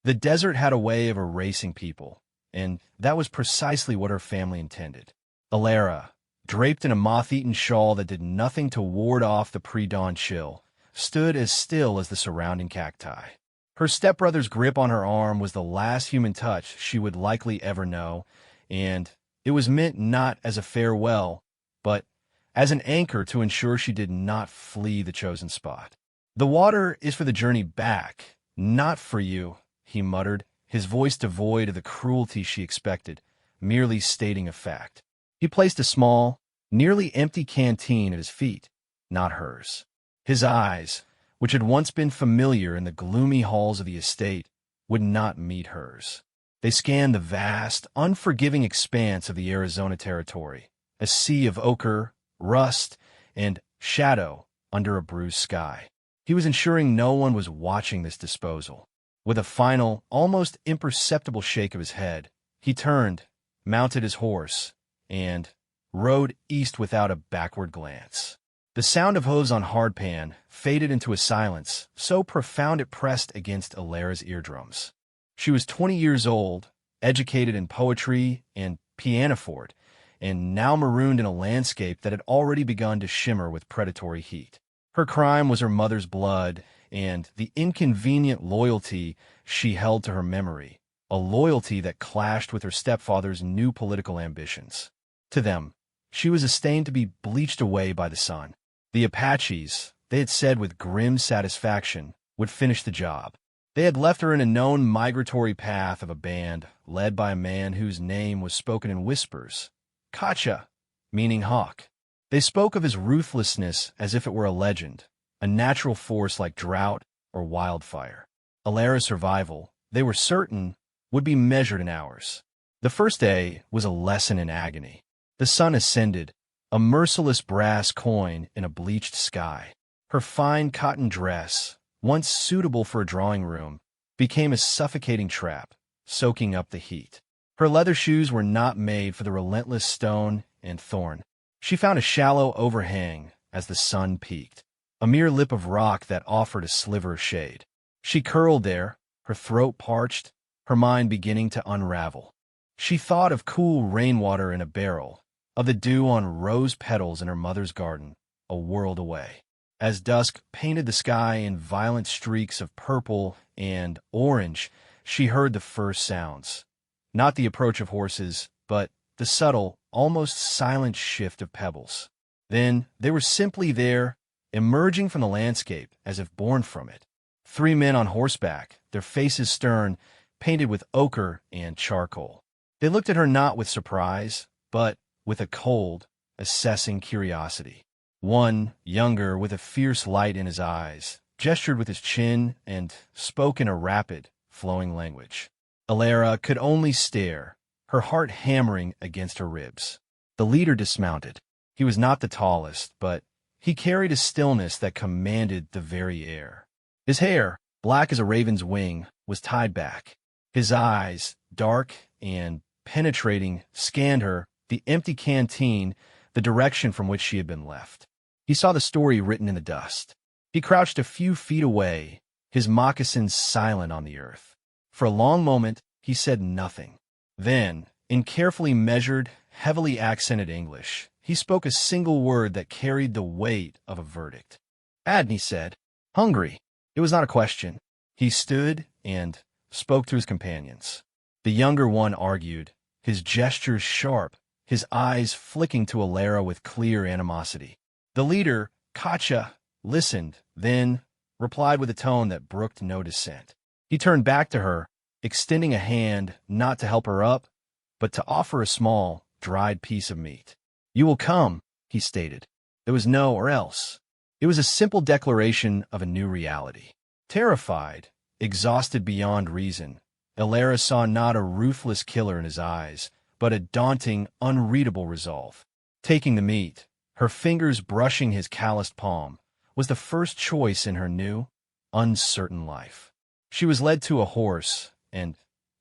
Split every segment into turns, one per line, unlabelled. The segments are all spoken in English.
The desert had a way of erasing people, and that was precisely what her family intended. Alara, draped in a moth-eaten shawl that did nothing to ward off the pre-dawn chill, stood as still as the surrounding cacti. Her stepbrother's grip on her arm was the last human touch she would likely ever know, and it was meant not as a farewell, but as an anchor to ensure she did not flee the chosen spot. "The water is for the journey back, not for you," he muttered, his voice devoid of the cruelty she expected, merely stating a fact. He placed a small, nearly empty canteen at his feet, not hers. His eyes, which had once been familiar in the gloomy halls of the estate, would not meet hers. They scanned the vast, unforgiving expanse of the Arizona Territory, a sea of ochre, rust, and shadow under a bruised sky. He was ensuring no one was watching this disposal. With a final, almost imperceptible shake of his head, he turned, mounted his horse, and rode east without a backward glance. The sound of hooves on hardpan faded into a silence so profound it pressed against Alara's eardrums. She was 20 years old, educated in poetry and pianoforte, and now marooned in a landscape that had already begun to shimmer with predatory heat. Her crime was her mother's blood and the inconvenient loyalty she held to her memory, a loyalty that clashed with her stepfather's new political ambitions. To them, she was destined to be bleached away by the sun. The Apaches, they had said with grim satisfaction, would finish the job. They had left her in a known migratory path of a band led by a man whose name was spoken in whispers, Kacha, meaning hawk. They spoke of his ruthlessness as if it were a legend, a natural force like drought or wildfire. Alara's survival, they were certain, would be measured in hours. The first day was a lesson in agony. The sun ascended, a merciless brass coin in a bleached sky. Her fine cotton dress, once suitable for a drawing room, became a suffocating trap, soaking up the heat. Her leather shoes were not made for the relentless stone and thorn. She found a shallow overhang as the sun peaked, a mere lip of rock that offered a sliver of shade. She curled there, her throat parched, her mind beginning to unravel. She thought of cool rainwater in a barrel, of the dew on rose petals in her mother's garden, a world away. As dusk painted the sky in violent streaks of purple and orange, she heard the first sounds. Not the approach of horses, but the subtle, almost silent shift of pebbles. Then they were simply there, emerging from the landscape as if born from it. 3 men on horseback, their faces stern, painted with ochre and charcoal. They looked at her not with surprise, but with a cold, assessing curiosity. One, younger, with a fierce light in his eyes, gestured with his chin and spoke in a rapid, flowing language. Alara could only stare, her heart hammering against her ribs. The leader dismounted. He was not the tallest, but he carried a stillness that commanded the very air. His hair, black as a raven's wing, was tied back. His eyes, dark and penetrating, scanned her, the empty canteen, the direction from which she had been left. He saw the story written in the dust. He crouched a few feet away, his moccasins silent on the earth. For a long moment, he said nothing. Then, in carefully measured, heavily accented English, he spoke a single word that carried the weight of a verdict. "Adney said, hungry." It was not a question. He stood and spoke to his companions. The younger one argued, his gestures sharp, his eyes flicking to Alara with clear animosity. The leader, Kacha, listened, then replied with a tone that brooked no dissent. He turned back to her, extending a hand not to help her up, but to offer a small, dried piece of meat. "You will come," he stated. There was no or else. It was a simple declaration of a new reality. Terrified, exhausted beyond reason, Alara saw not a ruthless killer in his eyes, but a daunting, unreadable resolve. Taking the meat, her fingers brushing his calloused palm, was the first choice in her new, uncertain life. She was led to a horse and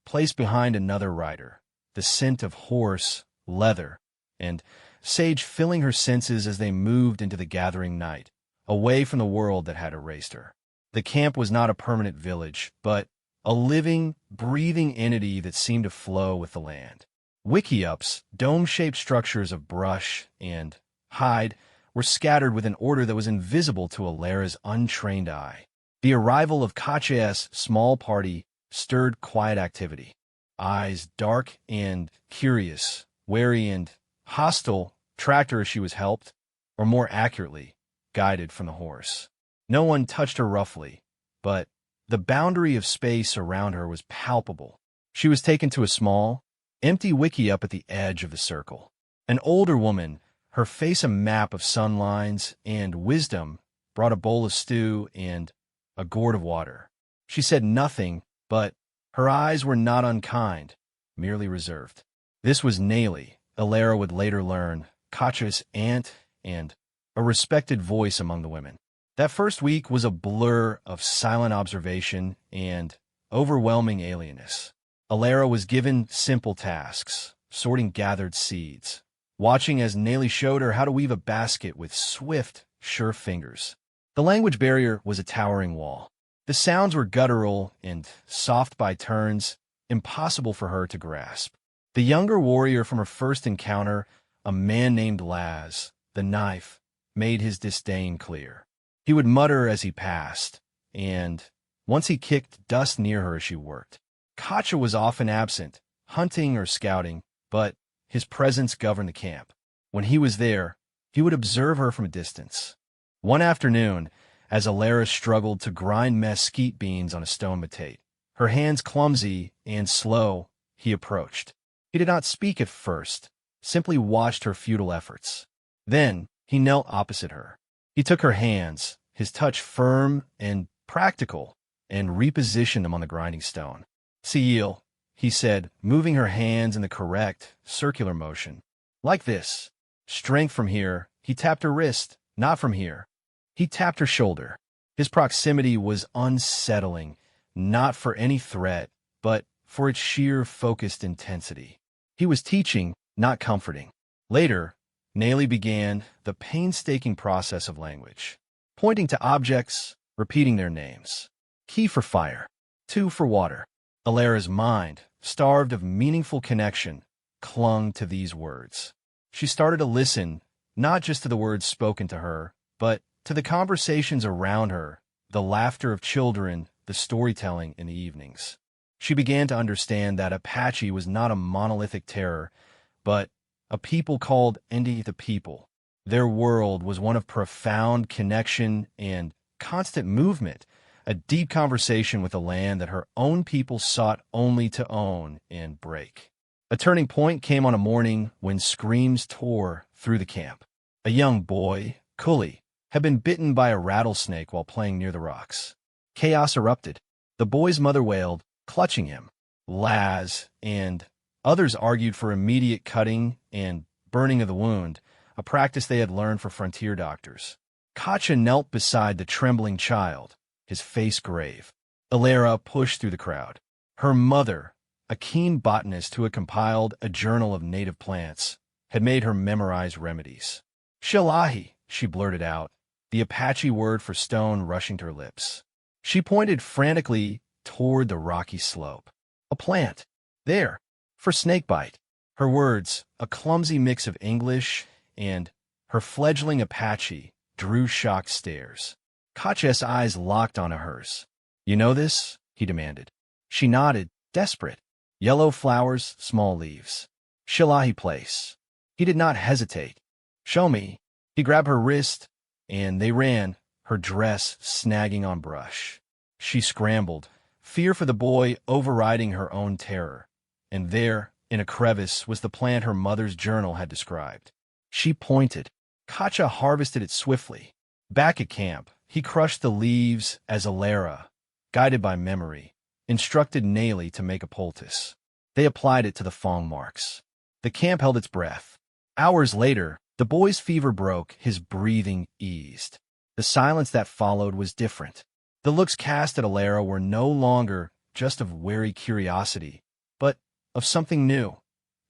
placed behind another rider, the scent of horse, leather, and sage filling her senses as they moved into the gathering night, away from the world that had erased her. The camp was not a permanent village, but a living, breathing entity that seemed to flow with the land. Wickiups, dome-shaped structures of brush and hide, were scattered with an order that was invisible to Alera's untrained eye. The arrival of Kache's small party stirred quiet activity. Eyes dark and curious, wary and hostile, tracked her as she was helped, or more accurately, guided from the horse. No one touched her roughly, but the boundary of space around her was palpable. She was taken to a small, empty wickiup at the edge of the circle. An older woman, her face a map of sun lines and wisdom, brought a bowl of stew and a gourd of water. She said nothing, but her eyes were not unkind, merely reserved. This was Nayli, Alera would later learn, Kacha's aunt and a respected voice among the women. That first week was a blur of silent observation and overwhelming alienness. Alera was given simple tasks, sorting gathered seeds, watching as Nayli showed her how to weave a basket with swift, sure fingers. The language barrier was a towering wall. The sounds were guttural and soft by turns, impossible for her to grasp. The younger warrior from her first encounter, a man named Laz, the knife, made his disdain clear. He would mutter as he passed, and once he kicked dust near her as she worked. Kacha was often absent, hunting or scouting, but his presence governed the camp. When he was there, he would observe her from a distance. One afternoon, as Alera struggled to grind mesquite beans on a stone matate, her hands clumsy and slow, he approached. He did not speak at first, simply watched her futile efforts. Then he knelt opposite her. He took her hands, his touch firm and practical, and repositioned them on the grinding stone. "Seal," he said, moving her hands in the correct, circular motion. "Like this. Strength from here." He tapped her wrist, not from here. He tapped her shoulder. His proximity was unsettling, not for any threat, but for its sheer focused intensity. He was teaching, not comforting. Later, Nayli began the painstaking process of language, pointing to objects, repeating their names. Key for fire, 2 for water. Alera's mind, starved of meaningful connection, clung to these words. She started to listen, not just to the words spoken to her, but to the conversations around her, the laughter of children, the storytelling in the evenings. She began to understand that Apache was not a monolithic terror, but a people called Endi the People. Their world was one of profound connection and constant movement, a deep conversation with a land that her own people sought only to own and break. A turning point came on a morning when screams tore through the camp. A young boy, Kuli, had been bitten by a rattlesnake while playing near the rocks. Chaos erupted. The boy's mother wailed, clutching him. Laz and others argued for immediate cutting and burning of the wound, a practice they had learned from frontier doctors. Kacha knelt beside the trembling child, his face grave. Alera pushed through the crowd. Her mother, a keen botanist who had compiled a journal of native plants, had made her memorize remedies. "Shilahi," she blurted out, the Apache word for stone rushing to her lips. She pointed frantically toward the rocky slope. "A plant. There. For snakebite." Her words, a clumsy mix of English and her fledgling Apache, drew shocked stares. Kacha's eyes locked onto hers. "You know this?" he demanded. She nodded, desperate. "Yellow flowers, small leaves. Shilahi place." He did not hesitate. "Show me." He grabbed her wrist, and they ran, her dress snagging on brush. She scrambled, fear for the boy overriding her own terror. And there, in a crevice, was the plant her mother's journal had described. She pointed. Kacha harvested it swiftly. Back at camp, he crushed the leaves as Alera, guided by memory, instructed Nayli to make a poultice. They applied it to the fong marks. The camp held its breath. Hours later, the boy's fever broke, his breathing eased. The silence that followed was different. The looks cast at Alera were no longer just of wary curiosity, but of something new,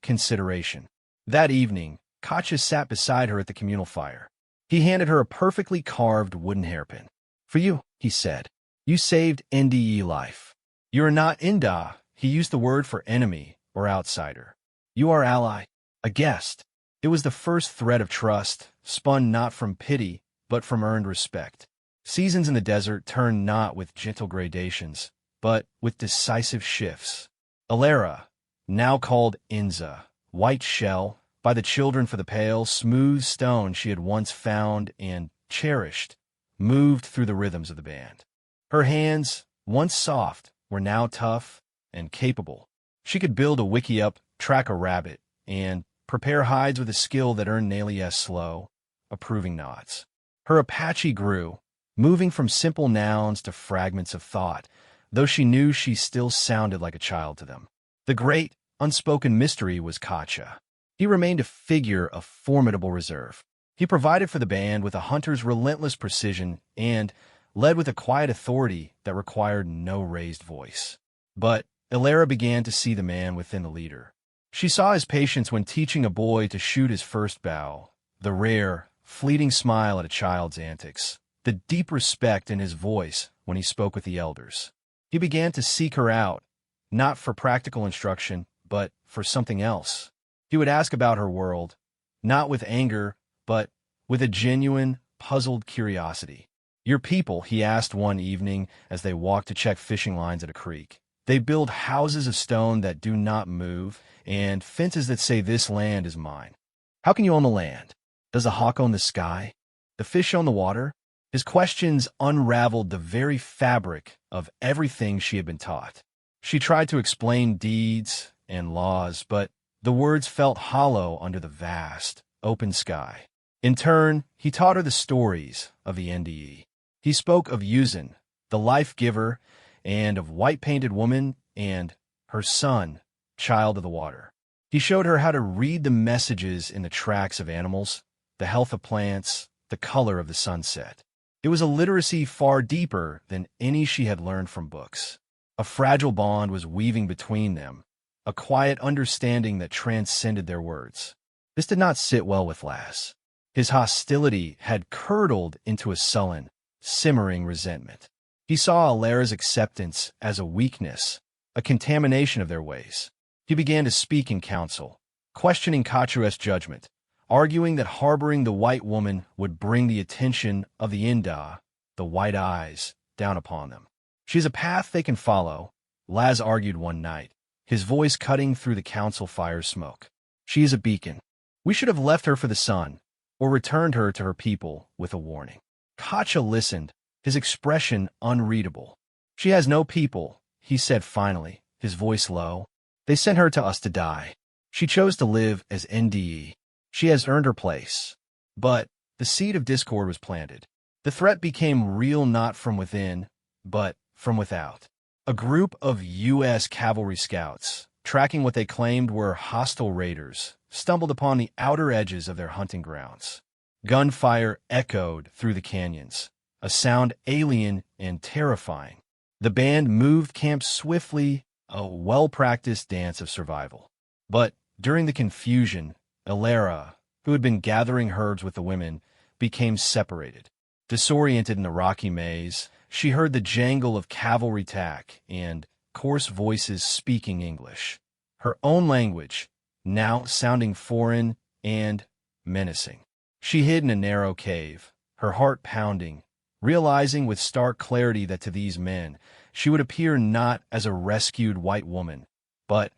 consideration. That evening, Kacha sat beside her at the communal fire. He handed her a perfectly carved wooden hairpin. "For you," he said. "You saved NDE life." You are not Inda. He used the word for enemy or outsider. You are ally, a guest. It was the first thread of trust, spun not from pity, but from earned respect. Seasons in the desert turn not with gentle gradations, but with decisive shifts. Alara, now called Inza, white shell, by the children for the pale, smooth stone she had once found and cherished, moved through the rhythms of the band. Her hands, once soft, were now tough and capable. She could build a wiki-up, track a rabbit, and prepare hides with a skill that earned Nalias slow, approving nods. Her Apache grew, moving from simple nouns to fragments of thought, though she knew she still sounded like a child to them. The great, unspoken mystery was Kacha. He remained a figure of formidable reserve. He provided for the band with a hunter's relentless precision and led with a quiet authority that required no raised voice. But Alara began to see the man within the leader. She saw his patience when teaching a boy to shoot his first bow, the rare, fleeting smile at a child's antics, the deep respect in his voice when he spoke with the elders. He began to seek her out, not for practical instruction, but for something else. He would ask about her world, not with anger, but with a genuine, puzzled curiosity. Your people, he asked one evening as they walked to check fishing lines at a creek. They build houses of stone that do not move, and fences that say this land is mine. How can you own the land? Does the hawk own the sky? The fish own the water? His questions unraveled the very fabric of everything she had been taught. She tried to explain deeds and laws, but the words felt hollow under the vast, open sky. In turn, he taught her the stories of the NDE. He spoke of Yuzin, the life-giver, and of white-painted woman and her son, child of the water. He showed her how to read the messages in the tracks of animals, the health of plants, the color of the sunset. It was a literacy far deeper than any she had learned from books. A fragile bond was weaving between them, a quiet understanding that transcended their words. This did not sit well with Lass. His hostility had curdled into a sullen, simmering resentment. He saw Alara's acceptance as a weakness, a contamination of their ways. He began to speak in council, questioning Kachu's judgment, arguing that harboring the white woman would bring the attention of the Inda, the white eyes, down upon them. She's a path they can follow, Laz argued one night, his voice cutting through the council fire's smoke. She is a beacon. We should have left her for the sun, or returned her to her people with a warning. Kacha listened, his expression unreadable. She has no people, he said finally, his voice low. They sent her to us to die. She chose to live as NDE. She has earned her place. But the seed of discord was planted. The threat became real not from within, but from without. A group of U.S. cavalry scouts, tracking what they claimed were hostile raiders, stumbled upon the outer edges of their hunting grounds. Gunfire echoed through the canyons, a sound alien and terrifying. The band moved camp swiftly, a well-practiced dance of survival. But during the confusion, Alara, who had been gathering herbs with the women, became separated. Disoriented in the rocky maze, she heard the jangle of cavalry tack and coarse voices speaking English. Her own language, now sounding foreign and menacing. She hid in a narrow cave, her heart pounding, realizing with stark clarity that to these men, she would appear not as a rescued white woman, but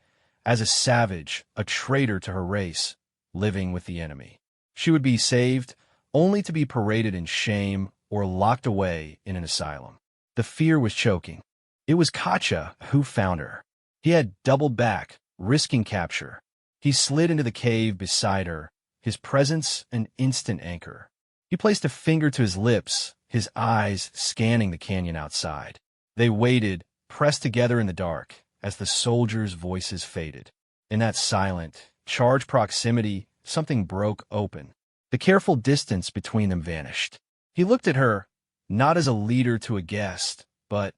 as a savage, a traitor to her race, living with the enemy. She would be saved only to be paraded in shame or locked away in an asylum. The fear was choking. It was Kacha who found her. He had doubled back, risking capture. He slid into the cave beside her, his presence an instant anchor. He placed a finger to his lips, his eyes scanning the canyon outside. They waited, pressed together in the dark, as the soldiers' voices faded. In that silent, charged proximity, something broke open. The careful distance between them vanished. He looked at her, not as a leader to a guest, but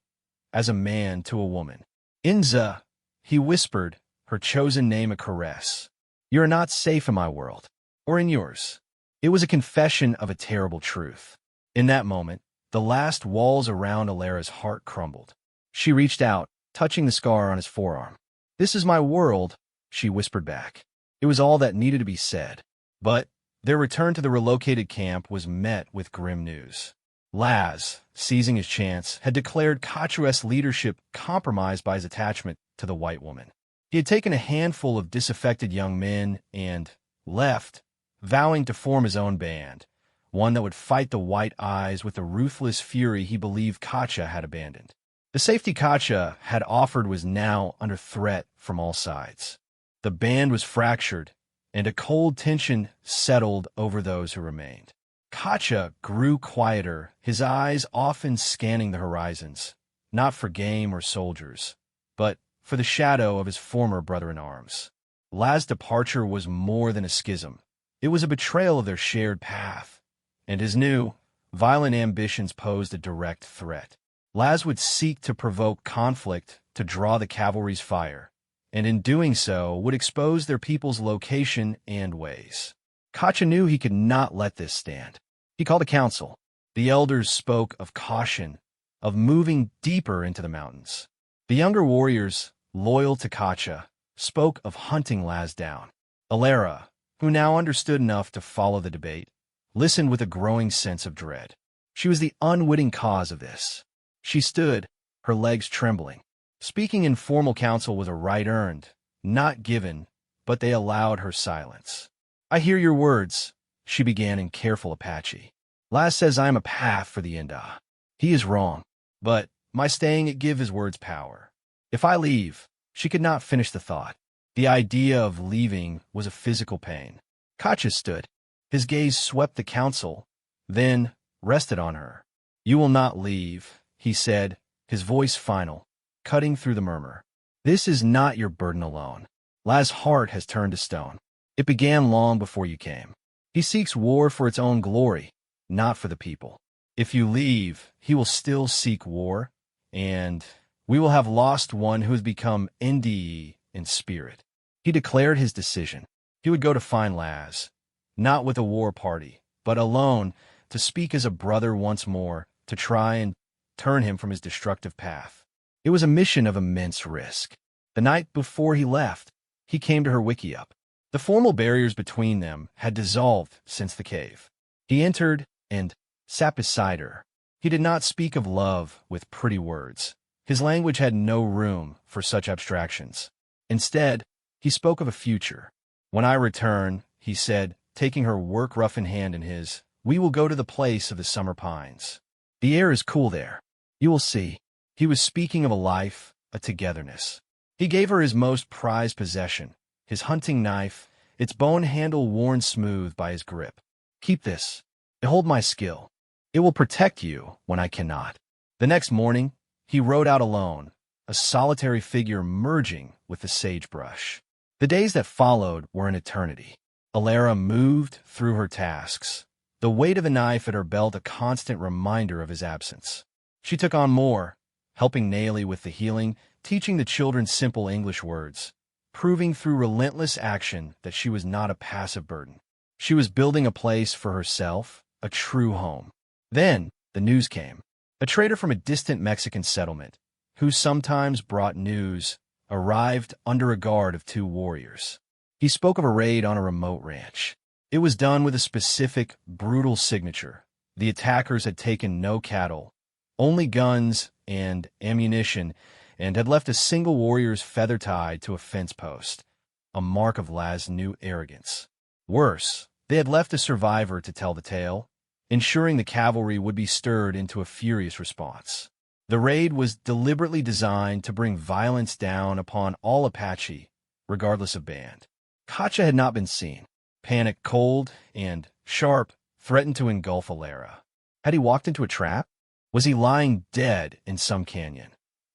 as a man to a woman. Inza, he whispered, her chosen name a caress. You are not safe in my world, or in yours. It was a confession of a terrible truth. In that moment, the last walls around Alara's heart crumbled. She reached out, touching the scar on his forearm. "This is my world," she whispered back. It was all that needed to be said. But their return to the relocated camp was met with grim news. Laz, seizing his chance, had declared Kachu's leadership compromised by his attachment to the white woman. He had taken a handful of disaffected young men and left, vowing to form his own band, one that would fight the White Eyes with the ruthless fury he believed Kacha had abandoned. The safety Kacha had offered was now under threat from all sides. The band was fractured, and a cold tension settled over those who remained. Kacha grew quieter, his eyes often scanning the horizons, not for game or soldiers, but for the shadow of his former brother-in-arms. Laz's departure was more than a schism. It was a betrayal of their shared path, and his new, violent ambitions posed a direct threat. Laz would seek to provoke conflict to draw the cavalry's fire, and in doing so would expose their people's location and ways. Kacha knew he could not let this stand. He called a council. The elders spoke of caution, of moving deeper into the mountains. The younger warriors, loyal to Kacha, spoke of hunting Laz down. Alara, who now understood enough to follow the debate, listened with a growing sense of dread. She was the unwitting cause of this. She stood, her legs trembling. Speaking in formal council was a right earned, not given, but they allowed her silence. "I hear your words," she began in careful Apache. "Laz says I am a path for the Inda. He is wrong, but my staying it give his words power. If I leave," she could not finish the thought. The idea of leaving was a physical pain. Kacha stood. His gaze swept the council, then rested on her. "You will not leave," he said, his voice final, cutting through the murmur. "This is not your burden alone. Laz's heart has turned to stone. It began long before you came. He seeks war for its own glory, not for the people. If you leave, he will still seek war, and we will have lost one who has become NDE in spirit." He declared his decision. He would go to find Laz, not with a war party, but alone, to speak as a brother once more, to try and turn him from his destructive path. It was a mission of immense risk. The night before he left, he came to her wickiup. The formal barriers between them had dissolved since the cave. He entered and sat beside her. He did not speak of love with pretty words. His language had no room for such abstractions. Instead, he spoke of a future. "When I return," he said, taking her work-roughened hand in his, "we will go to the place of the summer pines. The air is cool there. You will see." He was speaking of a life, a togetherness. He gave her his most prized possession, his hunting knife, its bone handle worn smooth by his grip. "Keep this. Behold my skill. It will protect you when I cannot." The next morning, he rode out alone, a solitary figure merging with the sagebrush. The days that followed were an eternity. Alara moved through her tasks, the weight of the knife at her belt a constant reminder of his absence. She took on more, helping Naily with the healing, teaching the children simple English words, proving through relentless action that she was not a passive burden. She was building a place for herself, a true home. Then the news came. A trader from a distant Mexican settlement, who sometimes brought news, arrived under a guard of 2 warriors. He spoke of a raid on a remote ranch. It was done with a specific, brutal signature. The attackers had taken no cattle, only guns and ammunition, and had left a single warrior's feather tied to a fence post, a mark of Laz's new arrogance. Worse, they had left a survivor to tell the tale, ensuring the cavalry would be stirred into a furious response. The raid was deliberately designed to bring violence down upon all Apache, regardless of band. Kacha had not been seen. Panic, cold, and sharp, threatened to engulf Alara. Had he walked into a trap? Was he lying dead in some canyon,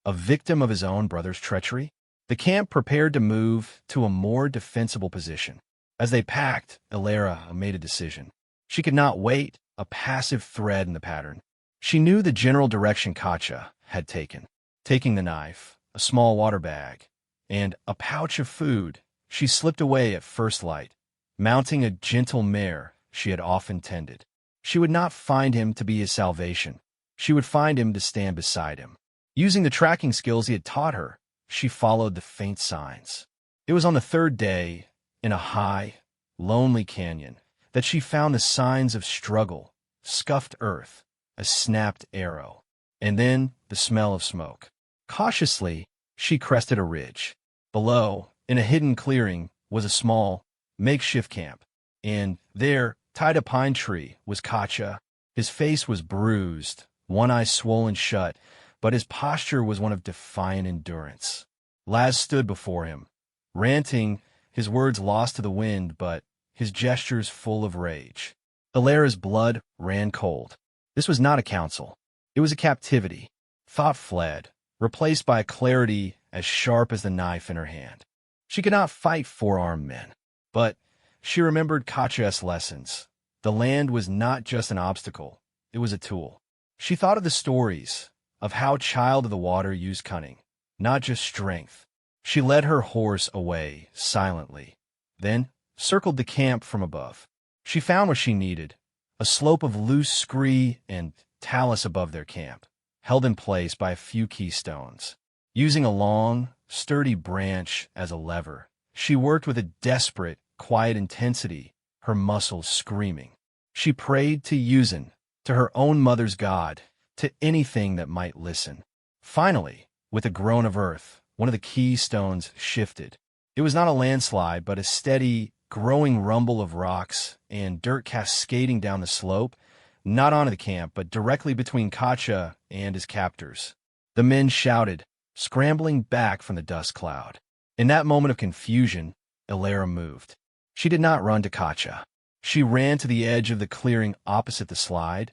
a victim of his own brother's treachery? The camp prepared to move to a more defensible position. As they packed, Alara made a decision. She could not wait, a passive thread in the pattern. She knew the general direction Kacha had taken. Taking the knife, a small water bag, and a pouch of food, she slipped away at first light, mounting a gentle mare she had often tended. She would not find him to be his salvation. She would find him to stand beside him. Using the tracking skills he had taught her, she followed the faint signs. It was on the third day, in a high, lonely canyon, that she found the signs of struggle, scuffed earth, a snapped arrow, and then the smell of smoke. Cautiously, she crested a ridge. Below, in a hidden clearing, was a small, makeshift camp, and there, tied a pine tree, was Katja. His face was bruised, one eye swollen shut, but his posture was one of defiant endurance. Laz stood before him, ranting, his words lost to the wind, but his gestures full of rage. Alera's blood ran cold. This was not a council. It was a captivity. Thought fled, replaced by a clarity as sharp as the knife in her hand. She could not fight four-armed men, but she remembered Katja's lessons. The land was not just an obstacle, it was a tool. She thought of the stories, of how Child of the Water used cunning, not just strength. She led her horse away, silently, then circled the camp from above. She found what she needed, a slope of loose scree and talus above their camp, held in place by a few keystones. Using a long, sturdy branch as a lever, she worked with a desperate, quiet intensity, her muscles screaming. She prayed to Yuzin, to her own mother's god, to anything that might listen. Finally, with a groan of earth, one of the keystones shifted. It was not a landslide, but a steady, growing rumble of rocks and dirt cascading down the slope, not onto the camp, but directly between Katja and his captors. The men shouted, scrambling back from the dust cloud. In that moment of confusion, Alera moved. She did not run to Katja. She ran to the edge of the clearing opposite the slide,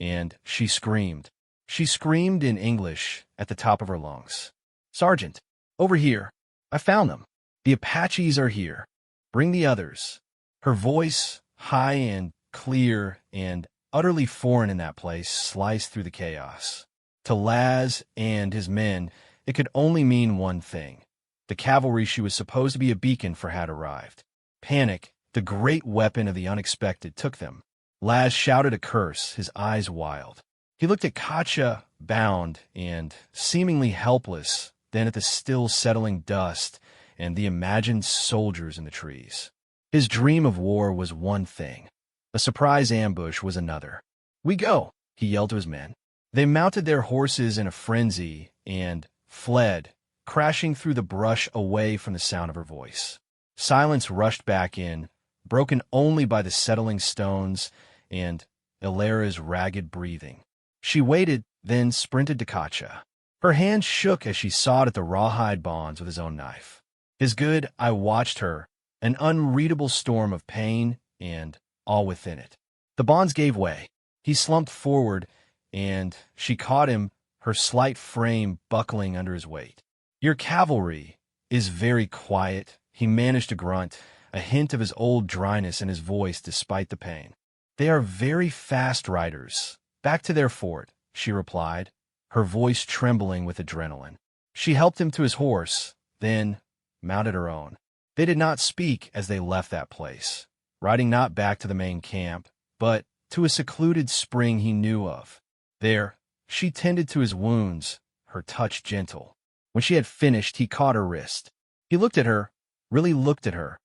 and she screamed. She screamed in English at the top of her lungs. "Sergeant, over here. I found them. The Apaches are here. Bring the others." Her voice, high and clear and utterly foreign in that place, sliced through the chaos. To Laz and his men, it could only mean one thing. The cavalry she was supposed to be a beacon for had arrived. Panic, the great weapon of the unexpected, took them. Laz shouted a curse, his eyes wild. He looked at Katja, bound and seemingly helpless, then at the still settling dust and the imagined soldiers in the trees. His dream of war was one thing. A surprise ambush was another. "We go," he yelled to his men. They mounted their horses in a frenzy and fled, crashing through the brush away from the sound of her voice. Silence rushed back in, broken only by the settling stones and Alera's ragged breathing. She waited, then sprinted to Katja. Her hand shook as she sawed at the rawhide bonds with his own knife. His good eye watched her, an unreadable storm of pain and all within it. The bonds gave way. He slumped forward, and she caught him, her slight frame buckling under his weight. "Your cavalry is very quiet," he managed to grunt, a hint of his old dryness in his voice despite the pain. "They are very fast riders. Back to their fort," she replied, her voice trembling with adrenaline. She helped him to his horse, then mounted her own. They did not speak as they left that place, riding not back to the main camp, but to a secluded spring he knew of. There, she tended to his wounds, her touch gentle. When she had finished, he caught her wrist. He looked at her, really looked at her,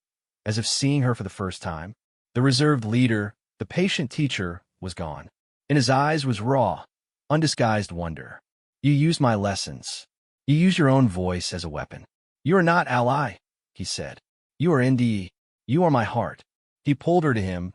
as if seeing her for the first time. The reserved leader, the patient teacher, was gone. In his eyes was raw, undisguised wonder. "You use my lessons. You use your own voice as a weapon. You are not ally," he said. "You are NDE. You are my heart." He pulled her to him,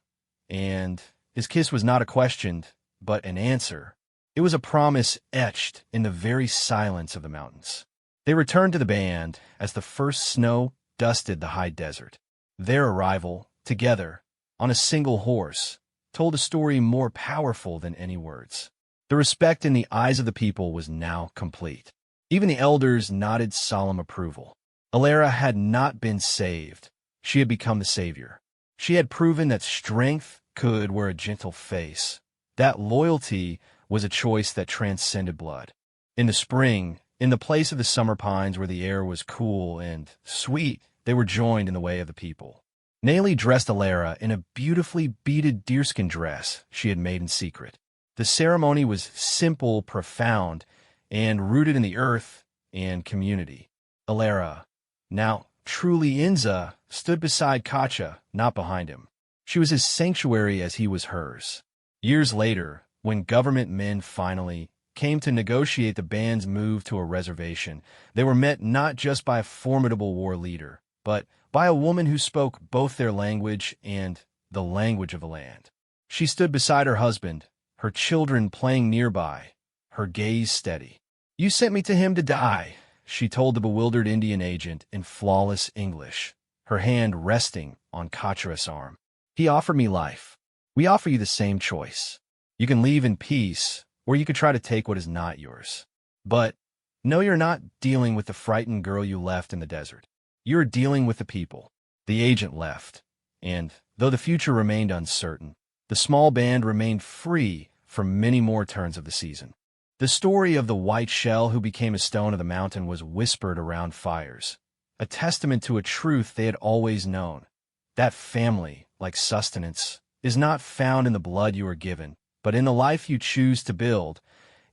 and his kiss was not a question, but an answer. It was a promise etched in the very silence of the mountains. They returned to the band as the first snow dusted the high desert. Their arrival, together, on a single horse, told a story more powerful than any words. The respect in the eyes of the people was now complete. Even the elders nodded solemn approval. Alera had not been saved. She had become the savior. She had proven that strength could wear a gentle face. That loyalty was a choice that transcended blood. In the spring, in the place of the summer pines where the air was cool and sweet, they were joined in the way of the people. Nayli dressed Alera in a beautifully beaded deerskin dress she had made in secret. The ceremony was simple, profound, and rooted in the earth and community. Alara, now truly Inza, stood beside Kacha, not behind him. She was his sanctuary as he was hers. Years later, when government men finally came to negotiate the band's move to a reservation, they were met not just by a formidable war leader, but by a woman who spoke both their language and the language of the land. She stood beside her husband, her children playing nearby, her gaze steady. "You sent me to him to die," she told the bewildered Indian agent in flawless English, her hand resting on Kachara's arm. "He offered me life. We offer you the same choice. You can leave in peace, or you could try to take what is not yours. But no, you're not dealing with the frightened girl you left in the desert. You're dealing with the people." The agent left, and though the future remained uncertain, the small band remained free for many more turns of the season. The story of the white shell who became a stone of the mountain was whispered around fires, a testament to a truth they had always known. That family, like sustenance, is not found in the blood you are given, but in the life you choose to build,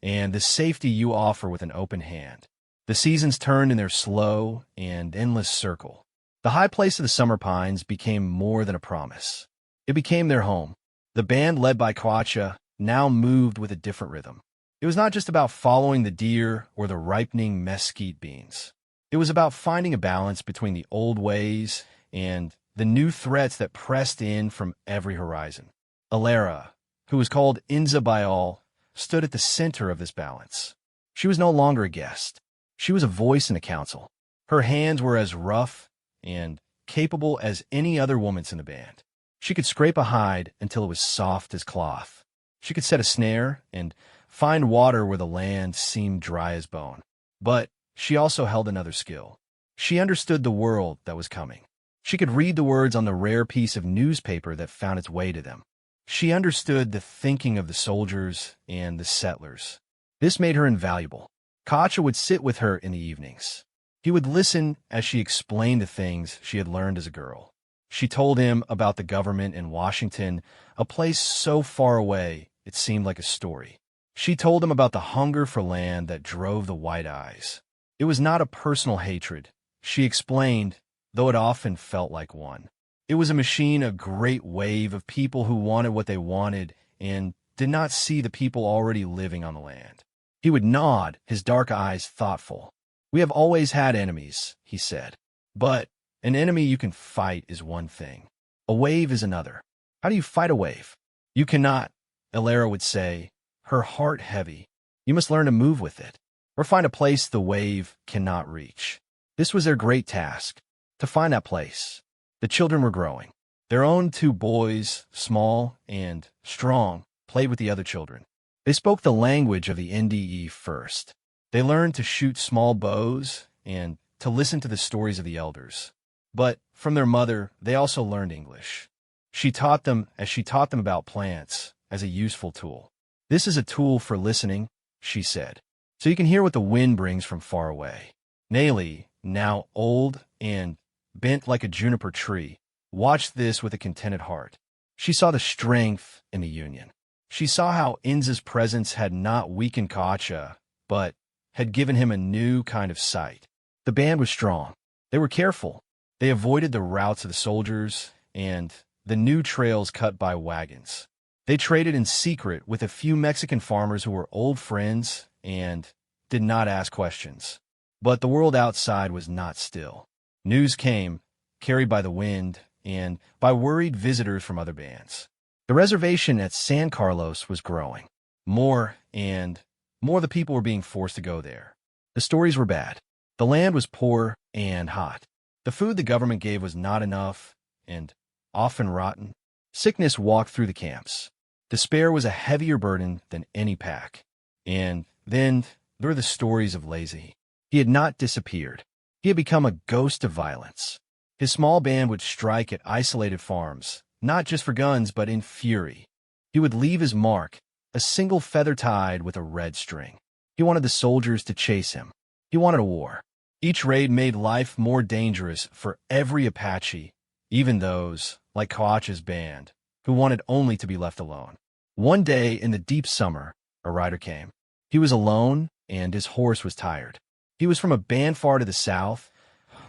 and the safety you offer with an open hand. The seasons turned in their slow and endless circle. The high place of the summer pines became more than a promise. It became their home. The band led by Kwacha now moved with a different rhythm. It was not just about following the deer or the ripening mesquite beans. It was about finding a balance between the old ways and the new threats that pressed in from every horizon. Alara, who was called Inza by all, stood at the center of this balance. She was no longer a guest. She was a voice in the council. Her hands were as rough and capable as any other woman's in the band. She could scrape a hide until it was soft as cloth. She could set a snare and find water where the land seemed dry as bone. But she also held another skill. She understood the world that was coming. She could read the words on the rare piece of newspaper that found its way to them. She understood the thinking of the soldiers and the settlers. This made her invaluable. Kacha would sit with her in the evenings. He would listen as she explained the things she had learned as a girl. She told him about the government in Washington, a place so far away it seemed like a story. She told him about the hunger for land that drove the white eyes. It was not a personal hatred, she explained, though it often felt like one. It was a machine, a great wave of people who wanted what they wanted and did not see the people already living on the land. He would nod, his dark eyes thoughtful. "We have always had enemies," he said. "But an enemy you can fight is one thing. A wave is another. How do you fight a wave?" "You cannot," Alara would say, her heart heavy. "You must learn to move with it, or find a place the wave cannot reach." This was their great task, to find that place. The children were growing. Their own two boys, small and strong, played with the other children. They spoke the language of the NDE first. They learned to shoot small bows and to listen to the stories of the elders. But from their mother, they also learned English. She taught them about plants as a useful tool. "This is a tool for listening," she said, "so you can hear what the wind brings from far away." Nayli, now old and bent like a juniper tree, watched this with a contented heart. She saw the strength in the union. She saw how Inza's presence had not weakened Kacha, but had given him a new kind of sight. The band was strong. They were careful. They avoided the routes of the soldiers and the new trails cut by wagons. They traded in secret with a few Mexican farmers who were old friends and did not ask questions. But the world outside was not still. News came, carried by the wind and by worried visitors from other bands. The reservation at San Carlos was growing. More and more the people were being forced to go there. The stories were bad. The land was poor and hot. The food the government gave was not enough and often rotten. Sickness walked through the camps. Despair was a heavier burden than any pack. And then there were the stories of Lazy. He had not disappeared. He had become a ghost of violence. His small band would strike at isolated farms, not just for guns, but in fury. He would leave his mark, a single feather tied with a red string. He wanted the soldiers to chase him. He wanted a war. Each raid made life more dangerous for every Apache, even those, like Kawacha's band, who wanted only to be left alone. One day in the deep summer, a rider came. He was alone and his horse was tired. He was from a band far to the south,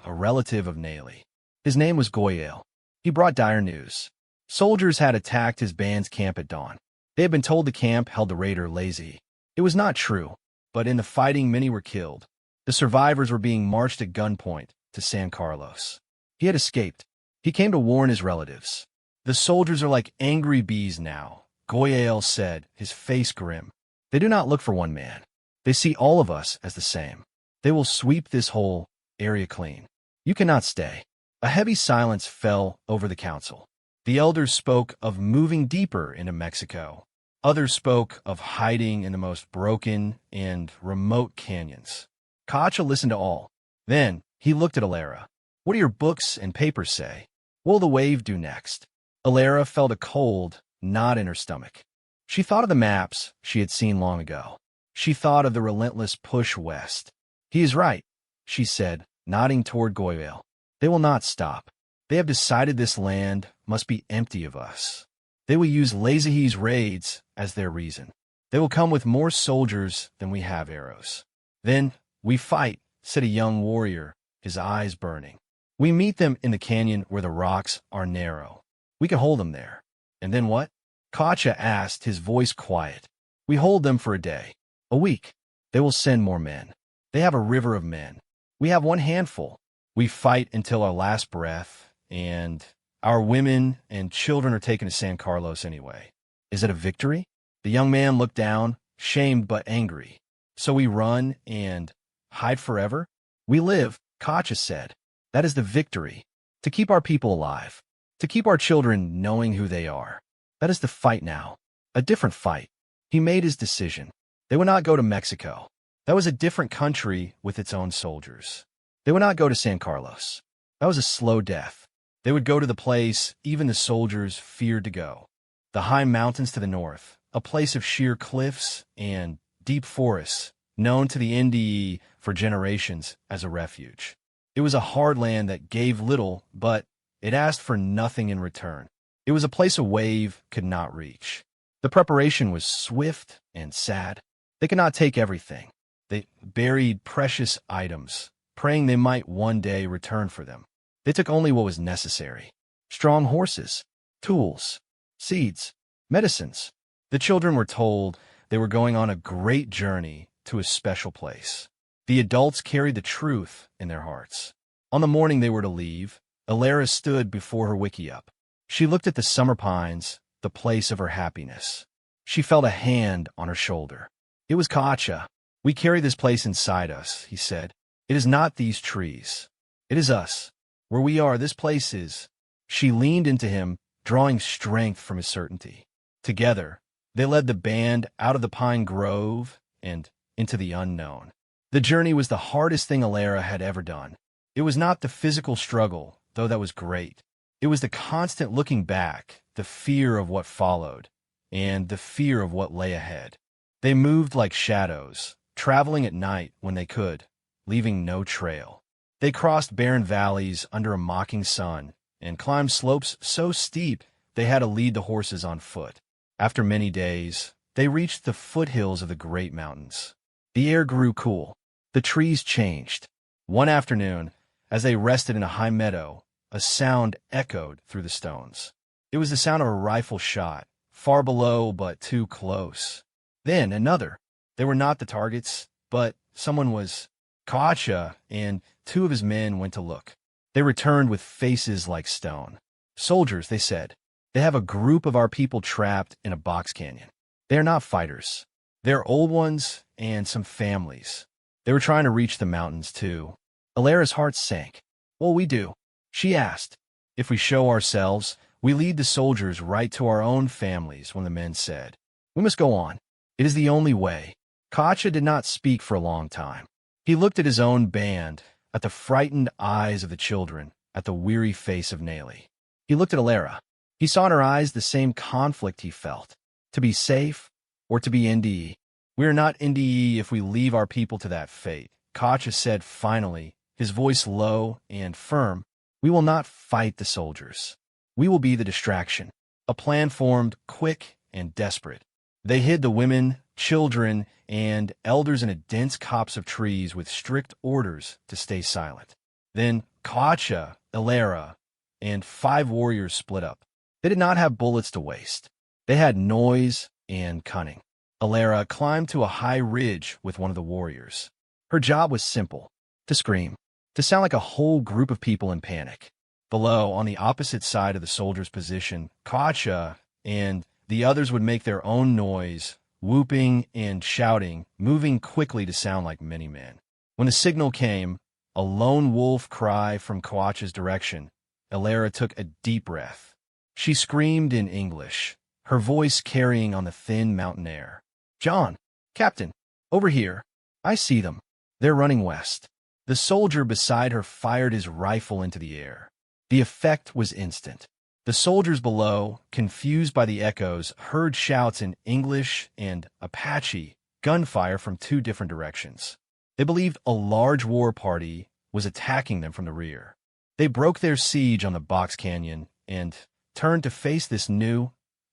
a relative of Naley. His name was Goyale. He brought dire news. Soldiers had attacked his band's camp at dawn. They had been told the camp held the raider lazy. It was not true, but in the fighting many were killed. The survivors were being marched at gunpoint to San Carlos. He had escaped. He came to warn his relatives. The soldiers are like angry bees now, Goyale said, his face grim. They do not look for one man. They see all of us as the same. They will sweep this whole area clean. You cannot stay. A heavy silence fell over the council. The elders spoke of moving deeper into Mexico. Others spoke of hiding in the most broken and remote canyons. Cacha listened to all. Then he looked at Alara. What do your books and papers say? What will the wave do next? Alara felt a cold knot in her stomach. She thought of the maps she had seen long ago. She thought of the relentless push west. He is right, she said, nodding toward Goyale. They will not stop. They have decided this land must be empty of us. They will use Lazahi's raids as their reason. They will come with more soldiers than we have arrows. Then we fight, said a young warrior, his eyes burning. We meet them in the canyon where the rocks are narrow. We can hold them there. And then what? Cacha asked, his voice quiet. We hold them for a day, a week. They will send more men. They have a river of men. We have one handful. We fight until our last breath, and our women and children are taken to San Carlos anyway. Is it a victory? The young man looked down, shamed but angry. So we run and hide forever? We live, Cacha said. That is the victory. To keep our people alive. To keep our children knowing who they are. That is the fight now. A different fight. He made his decision. They would not go to Mexico. That was a different country with its own soldiers. They would not go to San Carlos. That was a slow death. They would go to the place even the soldiers feared to go. The high mountains to the north, a place of sheer cliffs and deep forests, known to the NDE for generations as a refuge. It was a hard land that gave little, but it asked for nothing in return. It was a place a wave could not reach. The preparation was swift and sad. They could not take everything. They buried precious items, praying they might one day return for them. They took only what was necessary. Strong horses, tools, seeds, medicines. The children were told they were going on a great journey to a special place. The adults carried the truth in their hearts. On the morning they were to leave, Alara stood before her wickiup. She looked at the summer pines, the place of her happiness. She felt a hand on her shoulder. It was Cacha. We carry this place inside us, he said. It is not these trees. It is us. Where we are, this place is. She leaned into him, drawing strength from his certainty. Together, they led the band out of the pine grove and into the unknown. The journey was the hardest thing Alara had ever done. It was not the physical struggle, though that was great. It was the constant looking back, the fear of what followed, and the fear of what lay ahead. They moved like shadows, traveling at night when they could, leaving no trail. They crossed barren valleys under a mocking sun and climbed slopes so steep they had to lead the horses on foot. After many days, they reached the foothills of the great mountains. The air grew cool. The trees changed. One afternoon, as they rested in a high meadow, a sound echoed through the stones. It was the sound of a rifle shot, far below but too close. Then another. They were not the targets, but someone was. Cacha and two of his men went to look. They returned with faces like stone. Soldiers, they said. They have a group of our people trapped in a box canyon. They are not fighters. They are old ones and some families. They were trying to reach the mountains, too. Alara's heart sank. What will we do? She asked. If we show ourselves, we lead the soldiers right to our own families, one of the men said. We must go on. It is the only way. Cacha did not speak for a long time. He looked at his own band, at the frightened eyes of the children, at the weary face of Naley. He looked at Alara. He saw in her eyes the same conflict he felt. To be safe, or to be NDE. We are not NDE if we leave our people to that fate, Cacha said finally, his voice low and firm. We will not fight the soldiers. We will be the distraction. A plan formed, quick and desperate. They hid the women, children, and elders in a dense copse of trees with strict orders to stay silent. Then Kacha, Ilara, and 5 warriors split up. They did not have bullets to waste. They had noise and cunning. Ilara climbed to a high ridge with one of the warriors. Her job was simple: to scream, to sound like a whole group of people in panic. Below, on the opposite side of the soldier's position, Kacha and the others would make their own noise, whooping and shouting, moving quickly to sound like many men. When the signal came, a lone wolf cry from Kacha's direction, Ilara took a deep breath. She screamed in English, her voice carrying on the thin mountain air. "John, Captain, over here. I see them. They're running west." The soldier beside her fired his rifle into the air. The effect was instant. The soldiers below, confused by the echoes, heard shouts in English and Apache, gunfire from 2 different directions. They believed a large war party was attacking them from the rear. They broke their siege on the Box Canyon and turned to face this new,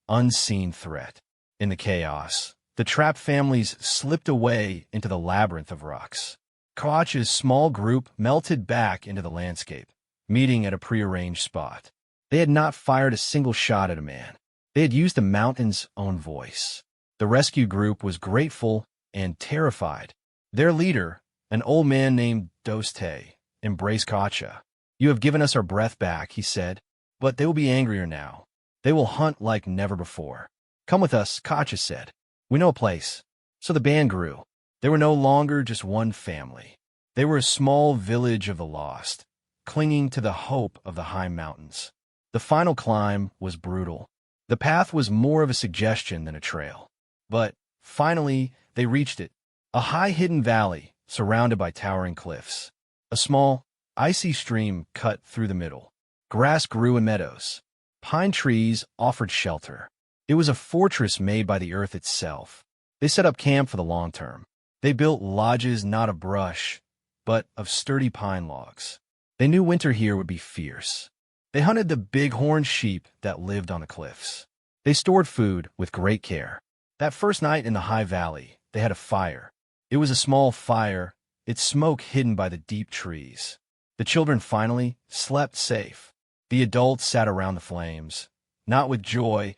unseen threat. In the chaos, the trapped families slipped away into the labyrinth of rocks. Kacha's small group melted back into the landscape, meeting at a prearranged spot. They had not fired a single shot at a man. They had used the mountain's own voice. The rescue group was grateful and terrified. Their leader, an old man named Doste, embraced Kacha. "You have given us our breath back," he said, "but they will be angrier now. They will hunt like never before." "Come with us," Kacha said. "We know a place." So the band grew. They were no longer just one family. They were a small village of the lost, clinging to the hope of the high mountains. The final climb was brutal. The path was more of a suggestion than a trail. But finally, they reached it. A high hidden valley surrounded by towering cliffs. A small, icy stream cut through the middle. Grass grew in meadows. Pine trees offered shelter. It was a fortress made by the earth itself. They set up camp for the long term. They built lodges not of brush, but of sturdy pine logs. They knew winter here would be fierce. They hunted the big-horned sheep that lived on the cliffs. They stored food with great care. That first night in the high valley, they had a fire. It was a small fire, its smoke hidden by the deep trees. The children finally slept safe. The adults sat around the flames, not with joy,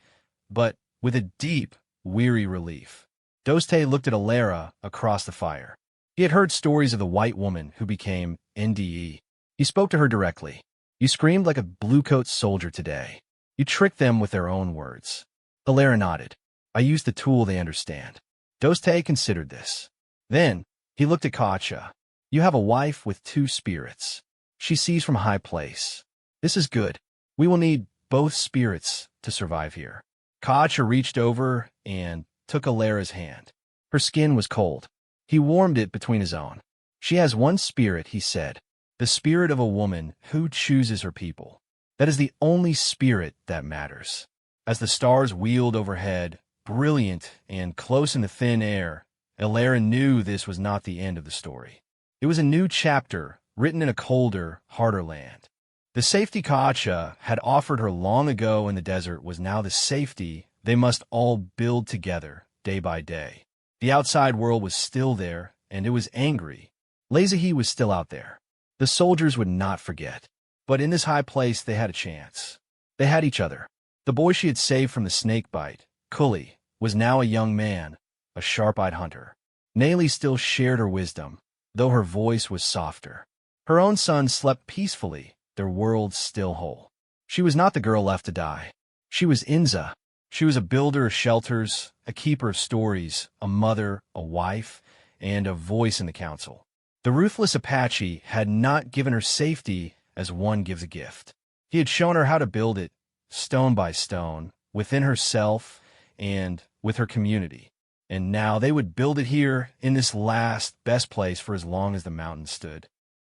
but with a deep, weary relief. Doste looked at Ilara across the fire. He had heard stories of the white woman who became NDE. He spoke to her directly. "You screamed like a bluecoat soldier today. You tricked them with their own words." Ilara nodded. "I used the tool they understand." Doste considered this. Then he looked at Kacha. "You have a wife with 2 spirits. She sees from a high place. This is good. We will need both spirits to survive here." Kacha reached over and took Ilara's hand. Her skin was cold. He warmed it between his own. "She has one spirit," he said. "The spirit of a woman who chooses her people. That is the only spirit that matters." As the stars wheeled overhead, brilliant and close in the thin air, Ilara knew this was not the end of the story. It was a new chapter, written in a colder, harder land. The safety Kacha had offered her long ago in the desert was now the safety they must all build together, day by day. The outside world was still there, and it was angry. Lazahi was still out there. The soldiers would not forget. But in this high place, they had a chance. They had each other. The boy she had saved from the snake bite, Kuli, was now a young man, a sharp-eyed hunter. Nayli still shared her wisdom, though her voice was softer. Her own son slept peacefully, their world still whole. She was not the girl left to die. She was Inza. She was a builder of shelters, a keeper of stories, a mother, a wife, and a voice in the council. The Ruthless Apache had not given her safety as one gives a gift. He had shown her how to build it, stone by stone, within herself and with her community. And now they would build it here in this last, best place for as long as the mountain stood.